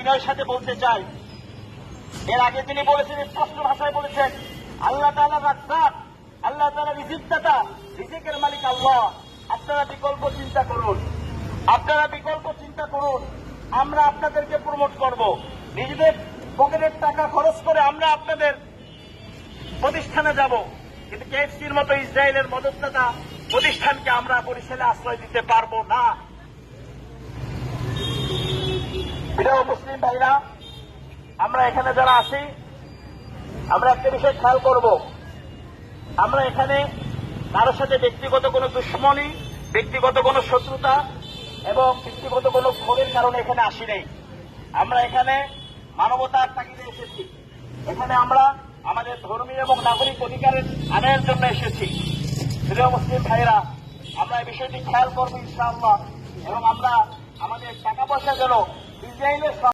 বিনয়ের সাথে বলতে চাই, এর আগে তিনি বলেছেন, স্পষ্ট ভাষায় বলেছেন, আল্লাহ তাআলা রাজ্জাক, আল্লাহ তাআলা রিজিকদাতা, রিজিকের মালিক আল্লাহ। আপনারা বিকল্প চিন্তা করুন, আপনারা বিকল্প চিন্তা করুন। আমরা আপনাদেরকে প্রমোট করব, নিজেদের পকেটের টাকা খরচ করে আমরা আপনাদের প্রতিষ্ঠানে যাব, কিন্তু কেএফসির মতো ইসরায়েলের মদতদাতা প্রতিষ্ঠানকে আমরা বরিশালে আশ্রয় দিতে পারবো না। প্রিয় মুসলিম ভাইরা, আমরা এখানে যারা আছি, আমরা একটা বিষয় খেয়াল করব, আমরা এখানে কারোর সাথে ব্যক্তিগত কোনো দুশ্মনী, ব্যক্তিগত কোনো শত্রুতা এবং ব্যক্তিগত কোনো ক্ষোভের কারণে এখানে আসি নাই। আমরা এখানে মানবতার তাগিদে এসেছি। এখানে আমরা আমাদের ধর্মীয় এবং নাগরিক অধিকারের আদায়ের জন্য এসেছি। প্রিয় মুসলিম ভাইরা, আমরা এই বিষয়টি খেয়াল করবো ইনশাআল্লাহ, এবং আমরা আমাদের টাকা পয়সা যেন ইসরায়েলের